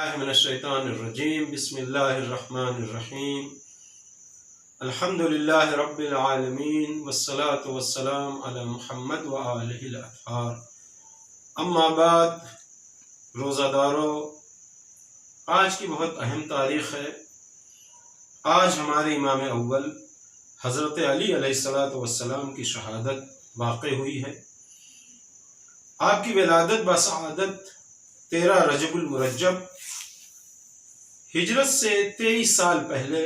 من الشیطان الرجیم بسم اللہ الرحمن الرحیم الحمد للہ رب العالمین والصلاة والسلام علی محمد وآلہ الاطہار اما بعد، روزہ دارو، آج کی بہت اہم تاریخ ہے۔ آج ہمارے امام اول حضرت علی علیہ السلام کی شہادت واقع ہوئی ہے۔ آپ کی ولادت بسعادت 13 رجب المرجب ہجرت سے 23 سال پہلے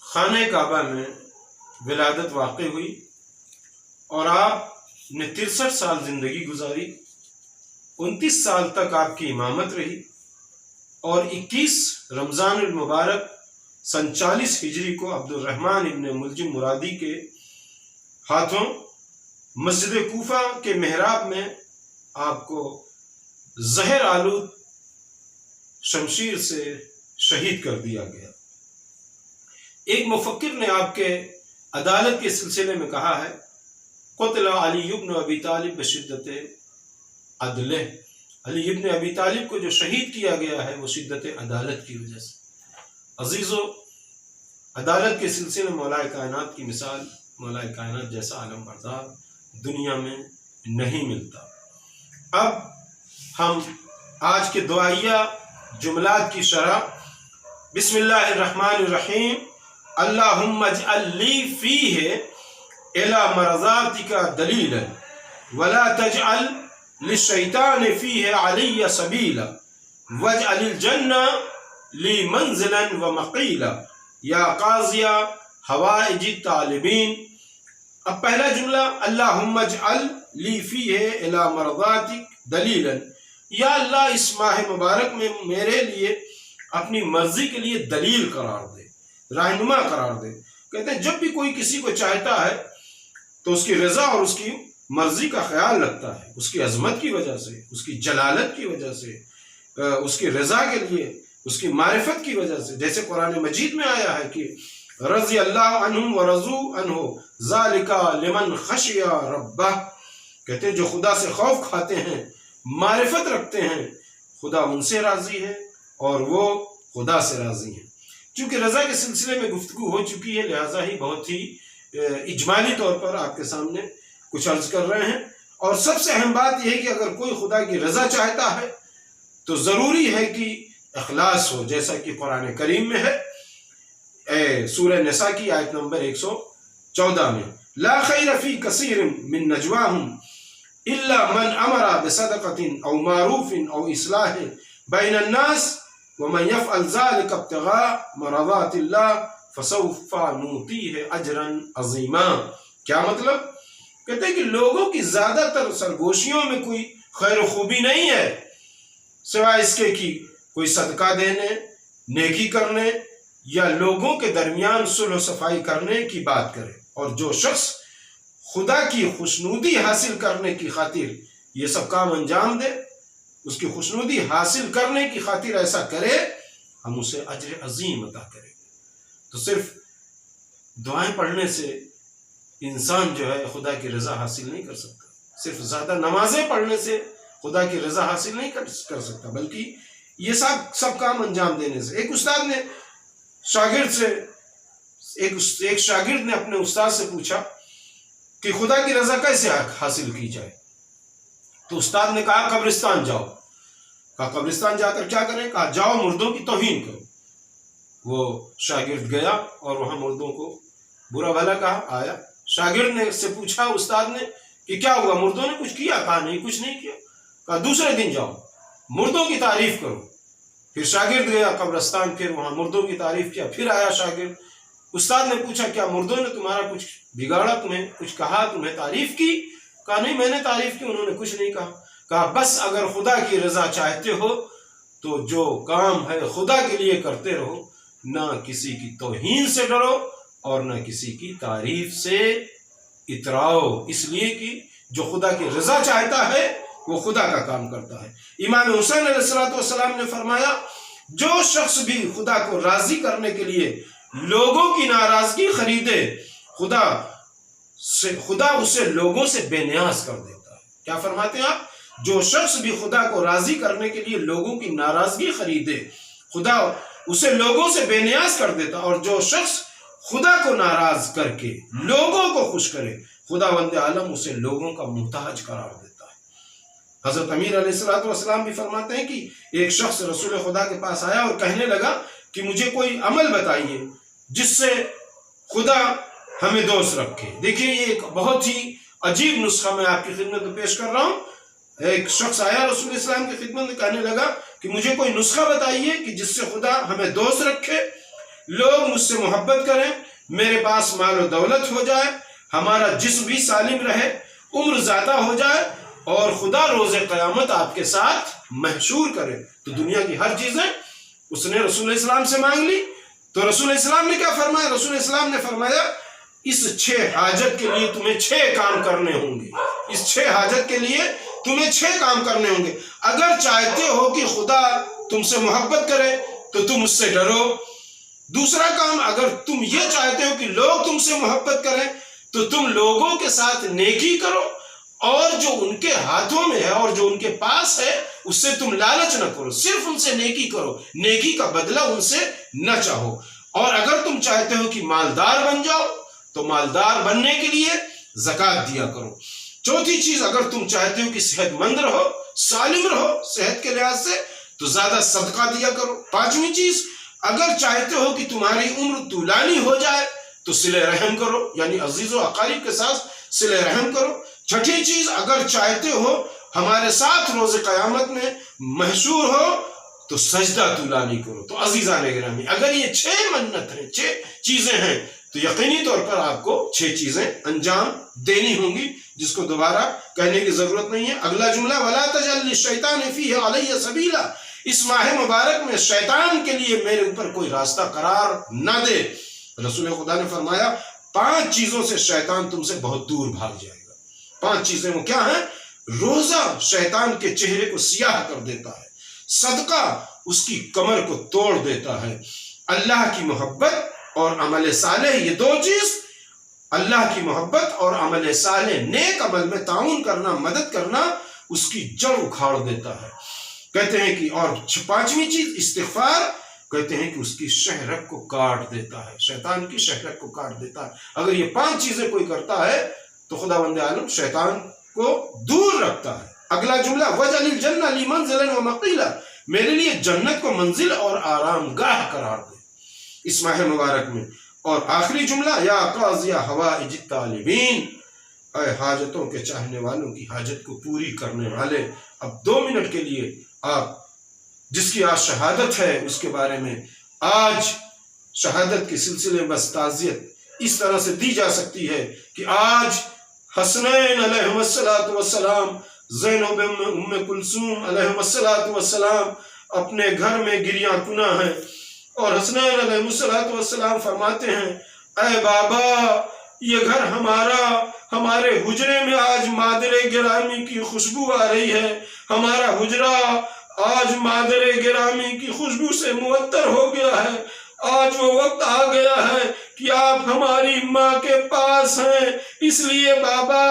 خانہ کعبہ میں ولادت واقع ہوئی، اور آپ نے 63 سال زندگی گزاری۔ 29 سال تک آپ کی امامت رہی، اور 21 رمضان المبارک سن 40 ہجری کو عبد الرحمن ابن ملجم مرادی کے ہاتھوں مسجد کوفہ کے محراب میں آپ کو زہر آلود شمشیر سے شہید کر دیا گیا۔ ایک مفکر نے آپ کے عدالت کے سلسلے میں کہا ہے، قتل علی ابن ابی طالب بشدت عدلہ۔ علی ابن ابی طالب کو جو شہید کیا گیا ہے وہ شدت عدالت کی وجہ سے۔ عزیزو، عدالت کے سلسلے میں مولا کائنات کی مثال، مولا کائنات جیسا عالم بردار دنیا میں نہیں ملتا۔ اب ہم آج کے دعائیہ جملات کی شرح: بسم اللہ الرحمن الرحیم، اللہم اجعل لی فیہ الی مرضاتک دلیلا ولا تجعل للشیطان فیہ علی سبیلا واجعل الجنہ لی منزلا ومقیلا یا قاضی حوائج الطالبین۔ اب پہلا جملہ، اللہم اجعل لی فیہ الی مرضاتک دلیلا، یا اللہ اس ماہ مبارک میں میرے لیے اپنی مرضی کے لیے دلیل قرار دے، رہنما قرار دے۔ کہتے ہیں جب بھی کوئی کسی کو چاہتا ہے تو اس کی رضا اور اس کی مرضی کا خیال رکھتا ہے، اس کی عظمت کی وجہ سے، اس کی جلالت کی وجہ سے، اس کی رضا کے لیے، اس کی معرفت کی وجہ سے۔ جیسے قرآن مجید میں آیا ہے کہ رضی اللہ عنہم ورضوا عنہ ذالک لمن خشی ربہ۔ کہتے ہیں جو خدا سے خوف کھاتے ہیں، معرفت رکھتے ہیں، خدا ان سے راضی ہے اور وہ خدا سے راضی ہیں۔ چونکہ رضا کے سلسلے میں گفتگو ہو چکی ہے، لہٰذا ہی بہت ہی اجمالی طور پر آپ کے سامنے کچھ عرض کر رہے ہیں۔ اور سب سے اہم بات یہ ہے کہ اگر کوئی خدا کی رضا چاہتا ہے تو ضروری ہے کہ اخلاص ہو، جیسا کہ قرآن کریم میں ہے، سورہ نساء کی آیت نمبر 114 میں، لا خیر فی کثیر من نجواہم الا من امر بصدقۃ او معروف او اصلاح بین الناس ومن يفعل ذلك ابتغاء مرضات اللہ فسوف نؤتیہ اجرا عظیما۔ کیا مطلب؟ کہتے ہیں کہ لوگوں کی زیادہ تر سرگوشیوں میں کوئی خیر و خوبی نہیں ہے سوائے اس کے کہ کوئی صدقہ دینے، نیکی کرنے یا لوگوں کے درمیان صلح و صفائی کرنے کی بات کرے۔ اور جو شخص خدا کی خوشنودی حاصل کرنے کی خاطر یہ سب کام انجام دے، اس کی خوشنودی حاصل کرنے کی خاطر ایسا کرے، ہم اسے اجر عظیم عطا کریں گے۔ تو صرف دعائیں پڑھنے سے انسان جو ہے خدا کی رضا حاصل نہیں کر سکتا، صرف زیادہ نمازیں پڑھنے سے خدا کی رضا حاصل نہیں کر سکتا، بلکہ یہ سب کام انجام دینے سے۔ ایک استاد نے شاگرد سے ایک شاگرد نے اپنے استاد سے پوچھا کہ خدا کی رضا کیسے حاصل کی جائے؟ تو استاد نے کہا قبرستان جاؤ۔ کہا قبرستان جا کر کیا کریں؟ کہا جاؤ مردوں کی توہین کرو۔ وہ شاگرد گیا اور وہاں مردوں کو برا بھلا کہا، آیا۔ شاگرد نے سے پوچھا استاد نے کہ کیا ہوا، مردوں نے کچھ کیا؟ کہا نہیں، کچھ نہیں کیا۔ کہا دوسرے دن جاؤ مردوں کی تعریف کرو۔ پھر شاگرد گیا قبرستان، پھر وہاں مردوں کی تعریف کیا، پھر آیا شاگرد۔ استاد نے پوچھا کیا مردوں نے تمہارا کچھ بگاڑا، تمہیں کچھ کہا، تمہیں تعریف کی؟ کہا نہیں، میں نے تعریف کی، انہوں نے کچھ نہیں کہا۔ کہا بس اگر خدا کی رضا چاہتے ہو تو جو کام ہے خدا کے لیے کرتے رہو، نہ کسی کی توہین سے ڈرو اور نہ کسی کی تعریف سے اتراؤ، اس لیے کہ جو خدا کی رضا چاہتا ہے وہ خدا کا کام کرتا ہے۔ امام حسین علیہ السلام نے فرمایا، جو شخص بھی خدا کو راضی کرنے کے لیے لوگوں کی ناراضگی خریدے، خدا اسے لوگوں سے بے نیاز کر دیتا ہے۔ کیا فرماتے ہیں آپ؟ جو شخص بھی خدا کو راضی کرنے کے لیے لوگوں کی ناراضگی خریدے خدا اسے لوگوں سے بے نیاز کر دیتا، اور جو شخص خدا کو ناراض کر کے لوگوں کو خوش کرے خدا وند عالم اسے لوگوں کا محتاج قرار دیتا ہے۔ حضرت امیر علیہ السلام بھی فرماتے ہیں کہ ایک شخص رسول خدا کے پاس آیا اور کہنے لگا کہ مجھے کوئی عمل بتائیے جس سے خدا ہمیں دوست رکھے۔ دیکھیے یہ ایک بہت ہی عجیب نسخہ میں آپ کی خدمت میں پیش کر رہا ہوں۔ ایک شخص آیا رسول اسلام کی خدمت میں، کہنے لگا کہ مجھے کوئی نسخہ بتائیے کہ جس سے خدا ہمیں دوست رکھے، لوگ مجھ سے محبت کریں، میرے پاس مال و دولت ہو جائے، ہمارا جسم بھی سالم رہے، عمر زیادہ ہو جائے، اور خدا روز قیامت آپ کے ساتھ محشور کرے۔ تو دنیا کی ہر چیزیں اس نے رسول اسلام سے مانگ لی۔ تو رسول اسلام نے کیا فرمایا؟ رسول اسلام نے فرمایا اس 6 حاجت کے لیے تمہیں 6 کام کرنے ہوں گے، اس 6 حاجت کے لیے تمہیں 6 کام کرنے ہوں گے۔ اگر چاہتے ہو کہ خدا تم سے محبت کرے تو تم اس سے ڈرو۔ دوسرا کام، اگر تم یہ چاہتے ہو کہ لوگ تم سے محبت کریں تو تم لوگوں کے ساتھ نیکی کرو، اور جو ان کے ہاتھوں میں ہے اور جو ان کے پاس ہے اس سے تم لالچ نہ کرو، صرف ان سے نیکی کرو، نیکی کا بدلہ ان سے نہ چاہو۔ اور اگر تم چاہتے ہو کہ مالدار بن جاؤ تو مالدار بننے کے لیے زکوٰۃ دیا کرو۔ چوتھی چیز، اگر تم چاہتے ہو کہ صحت مند رہو، سالم رہو صحت کے لحاظ سے، تو زیادہ صدقہ دیا کرو۔ پانچویں چیز، اگر چاہتے ہو کہ تمہاری عمر طولانی ہو جائے تو صلہ رحم کرو، یعنی عزیز و اقارب کے ساتھ صلہ رحم کرو۔ چھٹی چیز، اگر چاہتے ہو ہمارے ساتھ روز قیامت میں محشور ہو تو سجدہ طولانی کرو۔ تو عزیزان گرامی، اگر یہ 6 منت ہیں، 6 چیزیں ہیں، تو یقینی طور پر آپ کو 6 چیزیں انجام دینی ہوں گی، جس کو دوبارہ کہنے کی ضرورت نہیں ہے۔ اگلا جملہ، وَلَا تَجْعَلْ لِلشَّيْطَانِ فِيهِ عَلَيَّ سَبِيلًا، اس ماہ مبارک میں شیطان کے لیے میرے اوپر کوئی راستہ قرار نہ دے۔ رسول خدا نے فرمایا 5 چیزوں سے شیطان تم سے بہت دور بھاگ جائے گا۔ 5 چیزیں وہ کیا ہیں؟ روزہ شیطان کے چہرے کو سیاہ کر دیتا ہے، صدقہ اس کی کمر کو توڑ دیتا ہے، اللہ کی محبت اور عمل صالح، یہ 2 چیز، اللہ کی محبت اور عمل صالح، نیک عمل میں تعاون کرنا، مدد کرنا، اس کی جڑ اکھاڑ دیتا ہے۔ کہتے ہیں کہ اور 5ویں چیز استغفار، کہتے ہیں کہ اس کی شہرت کو کاٹ دیتا ہے، شیطان کی شہرت کو کاٹ دیتا ہے۔ اگر یہ 5 چیزیں کوئی کرتا ہے تو خداوند عالم شیطان کو دور رکھتا ہے۔ اگلا جملہ، وَجْعَلِ الْجَنَّةَ لِي مَنزِلًا وَمَقِيلًا، میرے لیے جنت کو منزل اور آرام گاہ قرار دے اس ماہ مبارک میں۔ اور آخری جملہ، یا قاضی حوائج الطالبین، اے حاجتوں کے چاہنے والوں کی حاجت کو پوری کرنے والے۔ اب 2 منٹ کے لیے آپ جس کی آج شہادت ہے اس کے بارے میں، آج شہادت کے سلسلے میں بس تعزیت اس طرح سے دی جا سکتی ہے کہ آج حسنین علیہم السلام، زینب ام کلثوم علیہم السلام اپنے گھر میں گریاں کناں ہیں، اور حسنین علیہم السلام فرماتے ہیں، اے بابا یہ گھر ہمارے حجرے میں آج مادر گرامی کی خوشبو آ رہی ہے، ہمارا حجرہ آج مادر گرامی کی خوشبو سے معطر ہو گیا ہے۔ آج وہ وقت آ گیا ہے کہ آپ ہماری ماں کے پاس ہیں، اس لیے بابا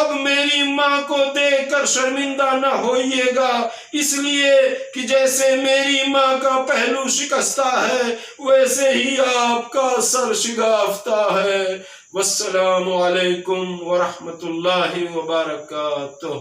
اب میری ماں کو دیکھ کر شرمندہ نہ ہوئیے گا، اس لیے کہ جیسے میری ماں کا پہلو شکستہ ہے ویسے ہی آپ کا سر شگافتہ ہے۔ والسلام علیکم ورحمۃ اللہ وبرکاتہ۔